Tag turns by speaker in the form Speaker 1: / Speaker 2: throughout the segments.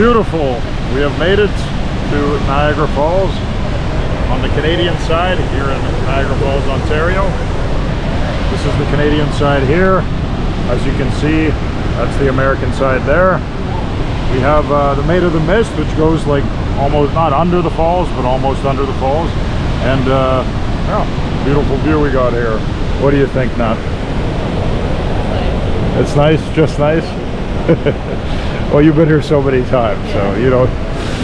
Speaker 1: Beautiful. We have made it to Niagara Falls on the Canadian side here in Niagara Falls, Ontario. This is the Canadian side here. As you can see, that's the American side there. We have the Maid of the Mist, which goes like almost not under the falls, but almost under the falls. And yeah, beautiful view we got here. What do you think, Nat? It's nice, just nice. Well, you've been here so many times, so you know.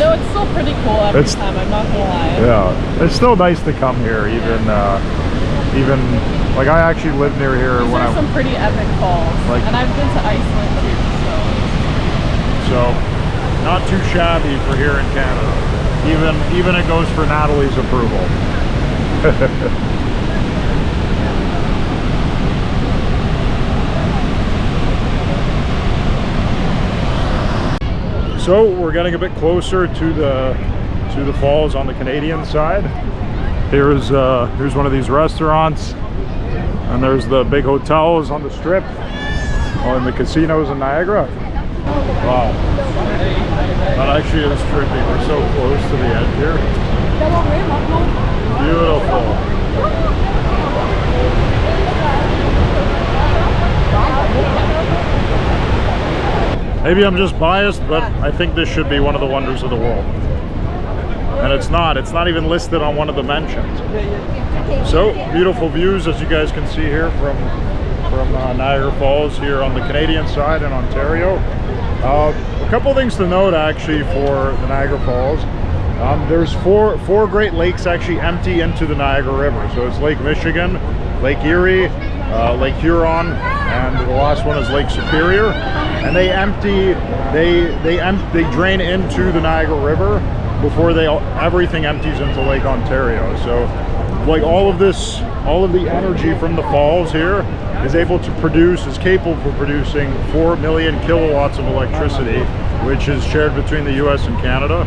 Speaker 2: No, it's still pretty cool every time, I'm not gonna lie.
Speaker 1: Yeah, it's still nice to come here, even like I actually lived near here.
Speaker 2: These are some pretty epic falls, like, and I've been to Iceland too,
Speaker 1: so not too shabby for here in Canada. Even it goes for Natalie's approval. So we're getting a bit closer to the falls on the Canadian side. Here's one of these restaurants, and there's the big hotels on the strip, and the casinos in Niagara. Wow, that actually is trippy. We're so close to the edge here. Beautiful. Maybe I'm just biased, but I think this should be one of the wonders of the world. And it's not even listed on one of the mentions. So, beautiful views, as you guys can see here from Niagara Falls here on the Canadian side in Ontario. A couple things to note actually for the Niagara Falls. There's four Great Lakes actually empty into the Niagara River. So it's Lake Michigan, Lake Erie, Lake Huron, and the last one is Lake Superior. And they drain into the Niagara River before everything empties into Lake Ontario. So like all of the energy from the falls here is capable of producing 4 million kilowatts of electricity, which is shared between the US and Canada.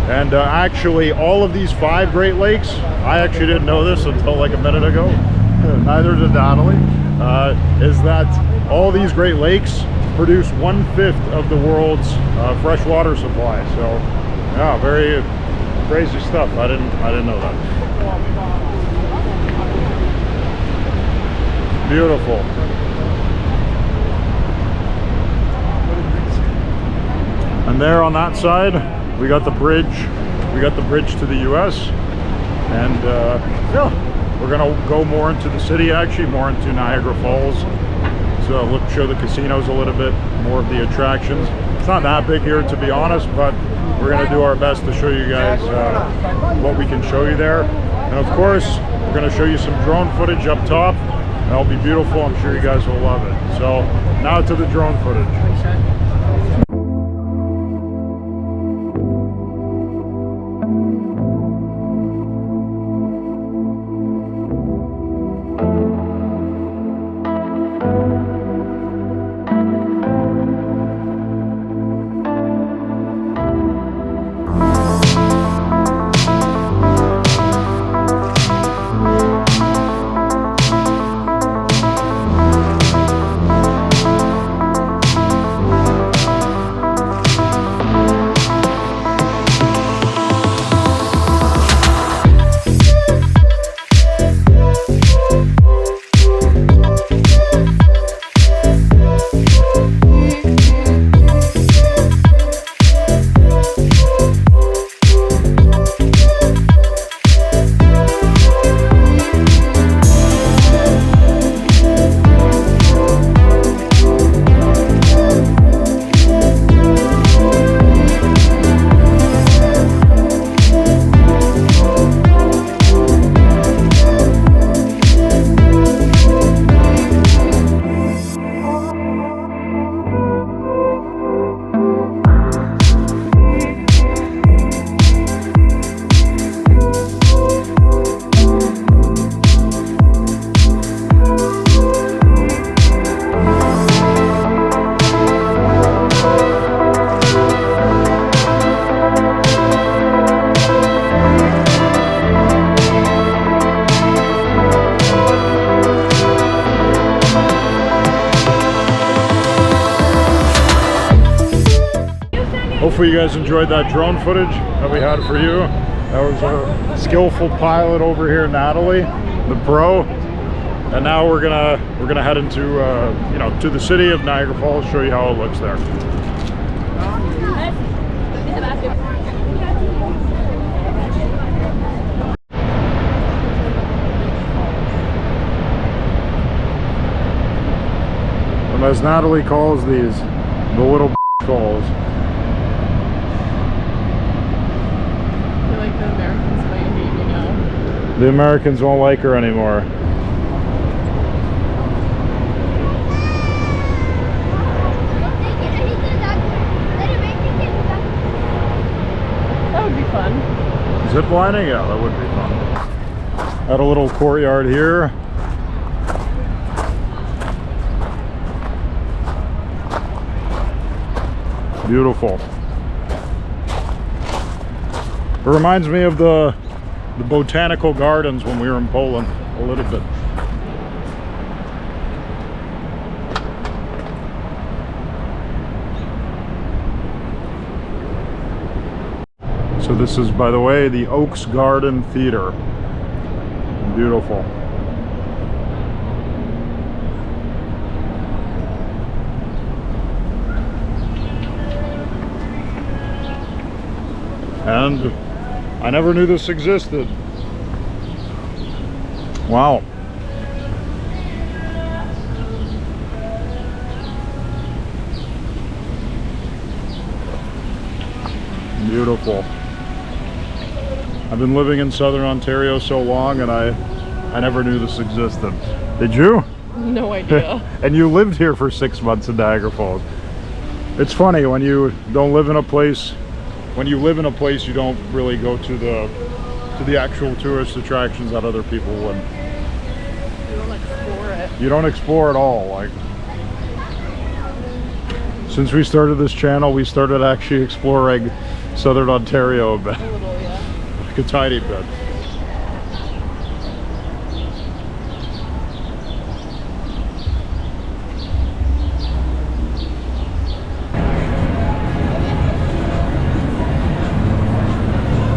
Speaker 1: And actually all of these 5 Great Lakes, I actually didn't know this until like a minute ago, neither did Natalie, is that all these Great Lakes produce 1/5 of the world's fresh water supply. So yeah, very crazy stuff. I didn't know that. Beautiful. And there on that side, we got the bridge. We got the bridge to the US. And yeah, we're gonna go more into the city, actually, more into Niagara Falls. So show the casinos a little bit, more of the attractions. It's not that big here, to be honest, but we're gonna do our best to show you guys what we can show you there. And of course, we're gonna show you some drone footage up top. That'll be beautiful. I'm sure you guys will love it. So now to the drone footage. Hopefully you guys enjoyed that drone footage that we had for you. That was our skillful pilot over here, Natalie, the pro. And now we're gonna head into you know, to the city of Niagara Falls, show you how it looks there. And as Natalie calls these, the little falls.
Speaker 2: I feel like the Americans might hate me now.
Speaker 1: The Americans won't like her anymore.
Speaker 2: That would be fun.
Speaker 1: Zip lining? Yeah, that would be fun. At a little courtyard here. Beautiful. It reminds me of the botanical gardens when we were in Poland a little bit. So this is, by the way, the Oaks Garden Theater. Beautiful. And I never knew this existed. Wow. Beautiful. I've been living in Southern Ontario so long, and I never knew this existed. Did you?
Speaker 2: No idea.
Speaker 1: And you lived here for 6 months in Niagara Falls. It's funny when you don't live in a place. When you live in a place, you don't really go to the actual tourist attractions that other people would.
Speaker 2: You don't explore it.
Speaker 1: You don't explore at all. Like, since we started this channel, we started actually exploring Southern Ontario a bit.
Speaker 2: A little, yeah.
Speaker 1: Like a tiny bit.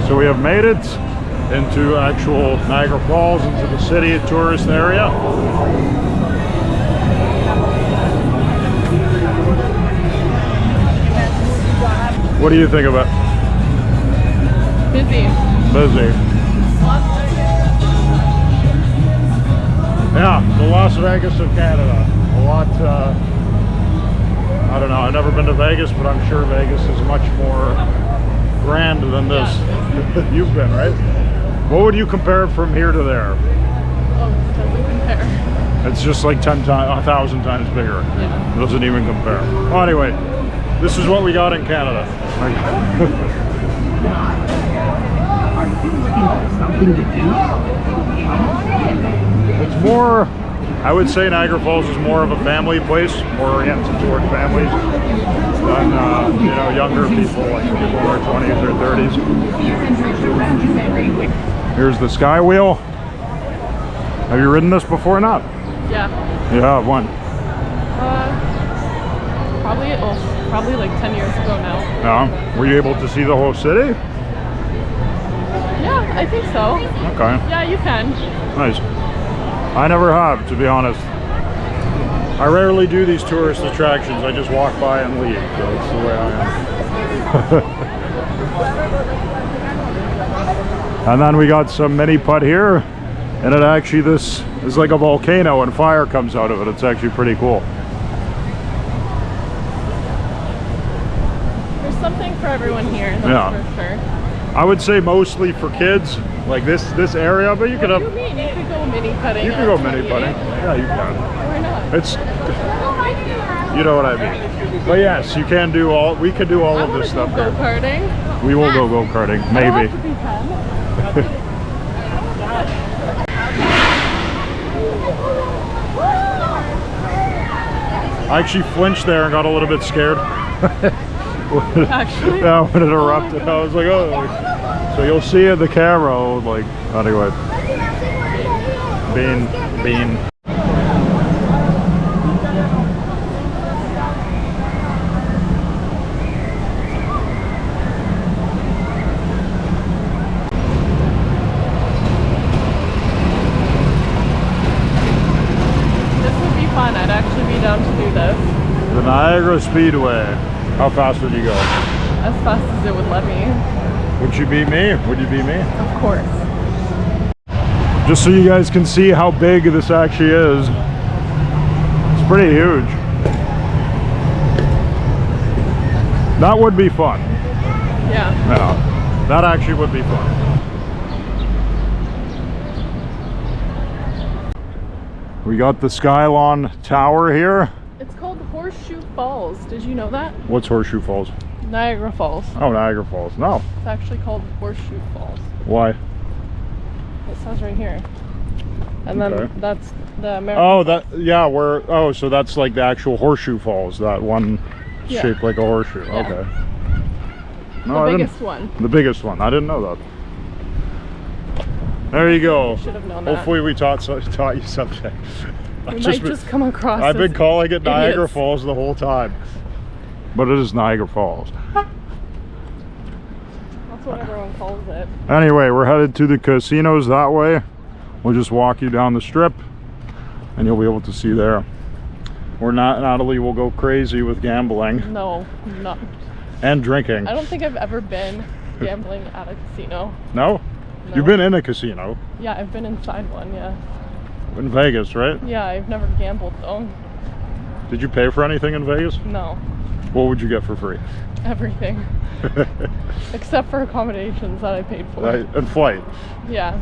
Speaker 1: So we have made it into actual Niagara Falls, into the city tourist area. What do you think of it?
Speaker 2: Busy.
Speaker 1: Busy. Yeah, the Las Vegas of Canada. A lot, I don't know, I've never been to Vegas, but I'm sure Vegas is much more grand than this. Yeah. You've been, right? What would you compare from here to there?
Speaker 2: Oh, it doesn't compare.
Speaker 1: It's just like 10 times, 1,000 times bigger.
Speaker 2: Yeah.
Speaker 1: It doesn't even compare. Well, anyway, this is what we got in Canada. It's more, I would say Niagara Falls is more of a family place, more oriented toward families than you know, younger people, like people in their 20s or 30s. Here's the Sky Wheel. Have you ridden this before or not?
Speaker 2: Yeah.
Speaker 1: Yeah, when?
Speaker 2: Probably like 10 years ago now.
Speaker 1: Yeah. Were you able to see the whole city?
Speaker 2: Yeah, I think so.
Speaker 1: Okay.
Speaker 2: Yeah, you can.
Speaker 1: Nice. I never have, to be honest. I rarely do these tourist attractions. I just walk by and leave. So that's the way I am. And then we got some mini putt here. And it actually, this is like a volcano and fire comes out of it. It's actually pretty cool.
Speaker 2: There's something for everyone here, that's
Speaker 1: Yeah.
Speaker 2: for sure.
Speaker 1: I would say mostly for kids, like this area, but you could have.
Speaker 2: What do you mean? You could go mini putting.
Speaker 1: You could go mini putting. Yeah, you can.
Speaker 2: Why not?
Speaker 1: It's, you know what I mean. But yes, you can do all. We could do all of this stuff
Speaker 2: Go
Speaker 1: here.
Speaker 2: karting.
Speaker 1: We will go karting,
Speaker 2: I don't
Speaker 1: maybe.
Speaker 2: have to be 10.
Speaker 1: I actually flinched there and got a little bit scared.
Speaker 2: Actually?
Speaker 1: Yeah, when it erupted, I was like, oh. So you'll see in the camera, like, anyway. Bean. Niagara Speedway. How fast would you go?
Speaker 2: As fast as it would let me.
Speaker 1: Would you beat me? Would you beat me?
Speaker 2: Of course.
Speaker 1: Just so you guys can see how big this actually is. It's pretty huge. That would be fun.
Speaker 2: Yeah.
Speaker 1: Yeah, that actually would be fun. We got the Skylon Tower here.
Speaker 2: It's called Horseshoe Falls. Did you know that?
Speaker 1: What's Horseshoe Falls?
Speaker 2: Niagara Falls.
Speaker 1: Oh, Niagara Falls. No.
Speaker 2: It's actually called Horseshoe Falls.
Speaker 1: Why?
Speaker 2: It says right here. And
Speaker 1: Okay.
Speaker 2: then that's the American.
Speaker 1: Oh, that, yeah, where, oh, so that's like the actual Horseshoe Falls, that one
Speaker 2: Yeah.
Speaker 1: shaped like a horseshoe.
Speaker 2: Yeah.
Speaker 1: Okay.
Speaker 2: The
Speaker 1: No, I didn't-
Speaker 2: biggest one.
Speaker 1: The biggest one. I didn't know that. There you go.
Speaker 2: Should have known that.
Speaker 1: Hopefully we taught you something.
Speaker 2: We might just come across.
Speaker 1: I've been
Speaker 2: as
Speaker 1: calling it Niagara
Speaker 2: idiots.
Speaker 1: Falls the whole time. But it is Niagara Falls.
Speaker 2: That's what everyone calls it.
Speaker 1: Anyway, we're headed to the casinos that way. We'll just walk you down the strip and you'll be able to see there. Or not, Natalie will go crazy with gambling
Speaker 2: No, not.
Speaker 1: and drinking.
Speaker 2: I don't think I've ever been gambling at a casino.
Speaker 1: No?
Speaker 2: No.
Speaker 1: You've been in a casino
Speaker 2: Yeah, I've been inside one. Yeah.
Speaker 1: in Vegas, right?
Speaker 2: Yeah, I've never gambled though.
Speaker 1: Did you pay for anything in Vegas?
Speaker 2: No,
Speaker 1: What would you get for free?
Speaker 2: everything except for accommodations that I paid for.
Speaker 1: Right, and flight.
Speaker 2: Yeah.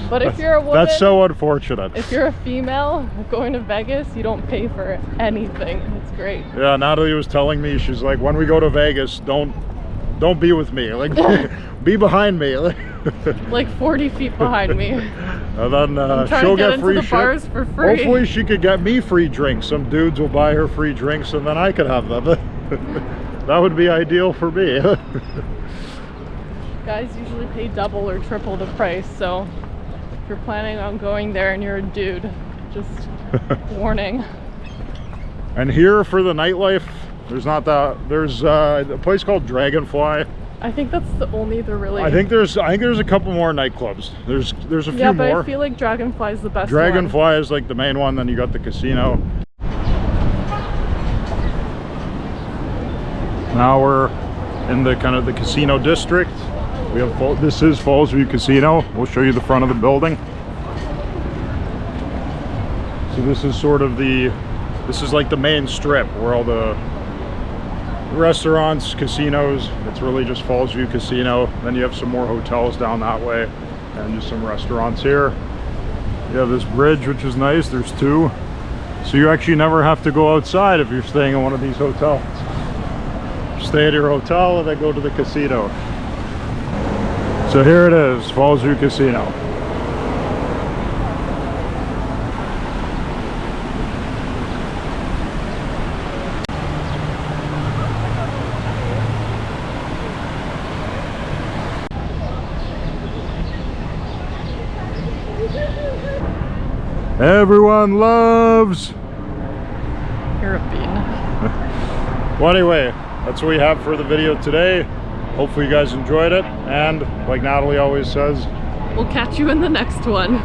Speaker 2: But if you're a woman,
Speaker 1: That's so unfortunate.
Speaker 2: if you're a female going to Vegas, you don't pay for anything. It's great.
Speaker 1: Yeah, Natalie was telling me, she's like, when we go to Vegas, don't be with me. Like, be behind me.
Speaker 2: Like 40 feet behind me.
Speaker 1: And then
Speaker 2: I'm trying
Speaker 1: she'll
Speaker 2: to get
Speaker 1: get
Speaker 2: into
Speaker 1: free
Speaker 2: the
Speaker 1: shit.
Speaker 2: bars for free.
Speaker 1: Hopefully she could get me free drinks. Some dudes will buy her free drinks and then I could have them. That would be ideal for me.
Speaker 2: Guys usually pay double or triple the price, so if you're planning on going there and you're a dude, just warning.
Speaker 1: And here for the nightlife, there's not that. There's a place called Dragonfly.
Speaker 2: I think that's the only the really.
Speaker 1: I think there's a couple more nightclubs. There's a few
Speaker 2: yeah, but
Speaker 1: more.
Speaker 2: I feel like Dragonfly is the best
Speaker 1: Dragonfly
Speaker 2: one.
Speaker 1: is like the main one. Then you got the casino. Now we're in the kind of the casino district. We have this is Fallsview Casino. We'll show you the front of the building. So this is sort of this is like the main strip where all the restaurants, casinos. It's really just Fallsview Casino. Then you have some more hotels down that way and just some restaurants here. You have this bridge, which is nice. There's two. So you actually never have to go outside if you're staying in one of these hotels. Stay at your hotel and then go to the casino. So here it is, Fallsview Casino. Everyone loves.
Speaker 2: You're a bean.
Speaker 1: Well, anyway, that's what we have for the video today. Hopefully you guys enjoyed it, and like Natalie always says,
Speaker 2: We'll catch you in the next one.